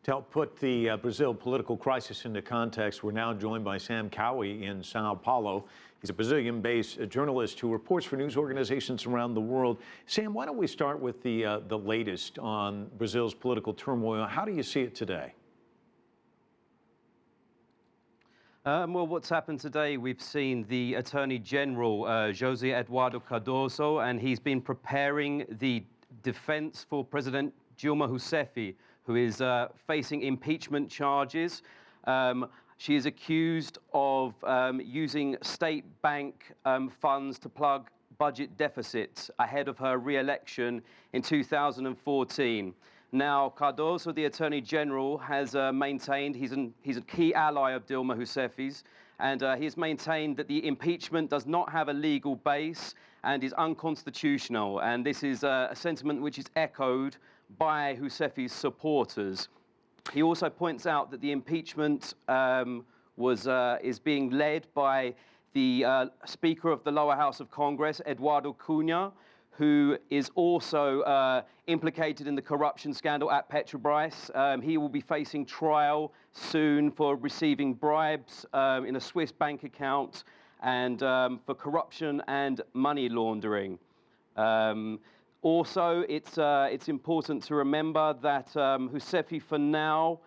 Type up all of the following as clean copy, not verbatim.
To help put the Brazil political crisis into context, we're now joined by Sam Cowie in Sao Paulo. He's a Brazilian-based journalist who reports for news organizations around the world. Sam, why don't we start with the latest on Brazil's political turmoil? How do you see it today? Well, what's happened today, we've seen the Attorney General, José Eduardo Cardoso, and he's been preparing the defense for President Dilma Rousseff, who is facing impeachment charges. She is accused of using state bank funds to plug budget deficits ahead of her re-election in 2014. Now, Cardoso, the Attorney General, has maintained he's a key ally of Dilma Rousseff's, and he has maintained that the impeachment does not have a legal base and is unconstitutional. And this is a sentiment which is echoed by Rousseff's supporters. He also points out that the impeachment is being led by the Speaker of the lower house of Congress, Eduardo Cunha, who is also implicated in the corruption scandal at Petrobras. He will be facing trial soon for receiving bribes in a Swiss bank account and for corruption and money laundering. Also, it's important to remember that Rousseff, for now,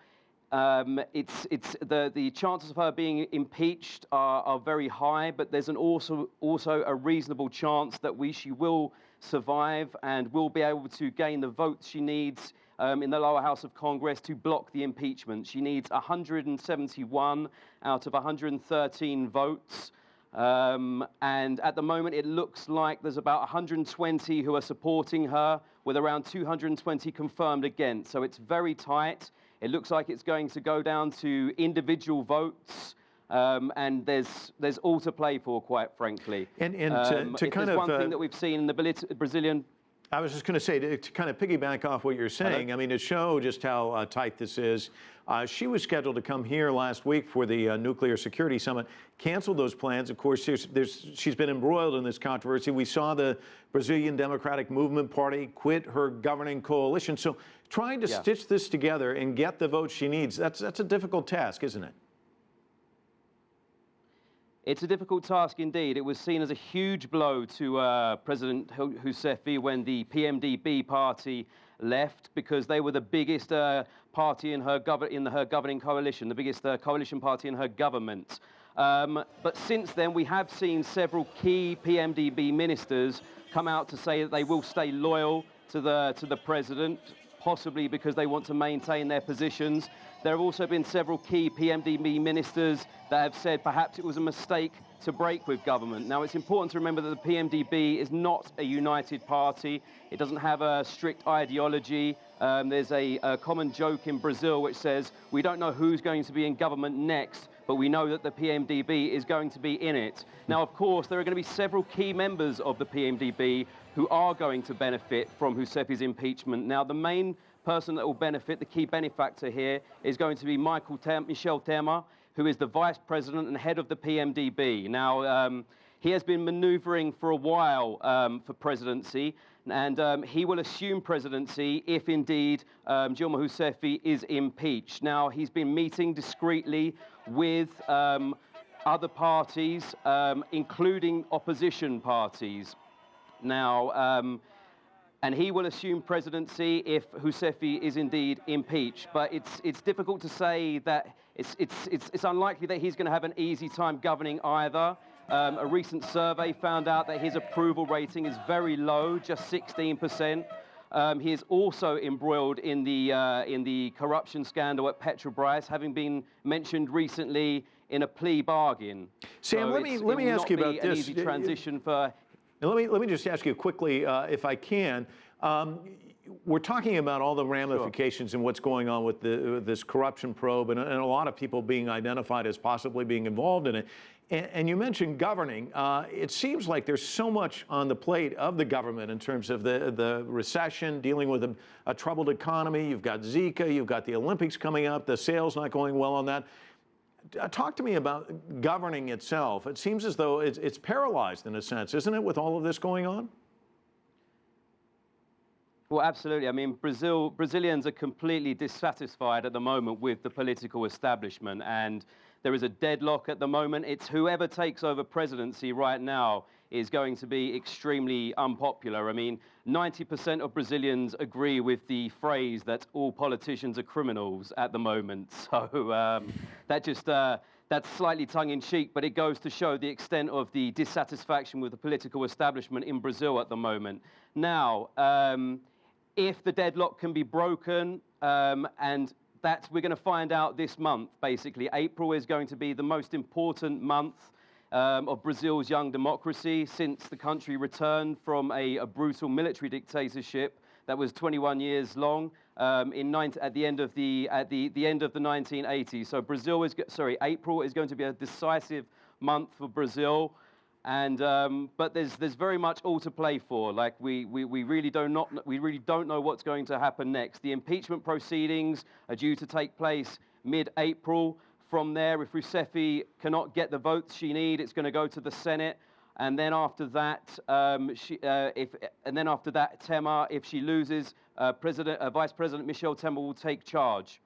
the chances of her being impeached are very high, but there's also a reasonable chance that she will survive and will be able to gain the votes she needs in the lower house of Congress to block the impeachment. She needs 171 out of 113 votes. And at the moment, it looks like there's about 120 who are supporting her, with around 220 confirmed against. So it's very tight. It looks like it's going to go down to individual votes, and there's all to play for, quite frankly. And to kind of one thing that we've seen in the Brazilian. I was just going to say, to kind of piggyback off what you're saying, I mean, to show just how tight this is, she was scheduled to come here last week for the Nuclear Security Summit, canceled those plans. Of course, she's been embroiled in this controversy. We saw the Brazilian Democratic Movement Party quit her governing coalition. So trying to stitch this together and get the votes she needs, that's a difficult task, isn't it? It's a difficult task indeed. It was seen as a huge blow to President Rousseff when the PMDB party left, because they were the biggest party in her governing coalition, the biggest coalition party in her government. But since then, we have seen several key PMDB ministers come out to say that they will stay loyal to the president, possibly because they want to maintain their positions. There have also been several key PMDB ministers that have said perhaps it was a mistake to break with government. Now, it's important to remember that the PMDB is not a united party. It doesn't have a strict ideology. There's a common joke in Brazil which says, we don't know who's going to be in government next, but we know that the PMDB is going to be in it. Now, of course, there are going to be several key members of the PMDB who are going to benefit from Rousseff's impeachment. Now, the main person that will benefit, the key benefactor here, is going to be Michel Temer, who is the vice president and head of the PMDB. Now, he has been maneuvering for a while for presidency, and he will assume presidency if indeed Dilma Rousseff is impeached. Now, he's been meeting discreetly with other parties, including opposition parties. Now, and he will assume presidency if Rousseff is indeed impeached. But it's difficult to say that it's unlikely that he's going to have an easy time governing either. A recent survey found out that his approval rating is very low, just 16%. He is also embroiled in the corruption scandal at Petrobras, having been mentioned recently in a plea bargain. Sam, so let me ask you about this. An easy transition for. Now, let me just ask you quickly, if I can. We're talking about all the ramifications and what's going on with this corruption probe, and a lot of people being identified as possibly being involved in it. And you mentioned governing. It seems like there's so much on the plate of the government in terms of the recession, dealing with a troubled economy. You've got Zika, you've got the Olympics coming up, the sales not going well on that. Talk to me about governing itself. It seems as though it's paralyzed in a sense, isn't it, with all of this going on? Well, absolutely. I mean, Brazilians are completely dissatisfied at the moment with the political establishment, and there is a deadlock at the moment. It's whoever takes over presidency right now is going to be extremely unpopular. I mean, 90% of Brazilians agree with the phrase that all politicians are criminals at the moment. So that just that's slightly tongue-in-cheek, but it goes to show the extent of the dissatisfaction with the political establishment in Brazil at the moment. Now, if the deadlock can be broken, and that we're going to find out this month, basically. April is going to be the most important month of Brazil's young democracy since the country returned from a brutal military dictatorship that was 21 years long at the end of the 1980s. So April is going to be a decisive month for Brazil. And but there's very much all to play for. Like we really don't know what's going to happen next. The impeachment proceedings are due to take place mid-April. From there, if Rousseff cannot get the votes she needs, it's going to go to the Senate. And then after that, Temer, if she loses, Vice President Michel Temer will take charge.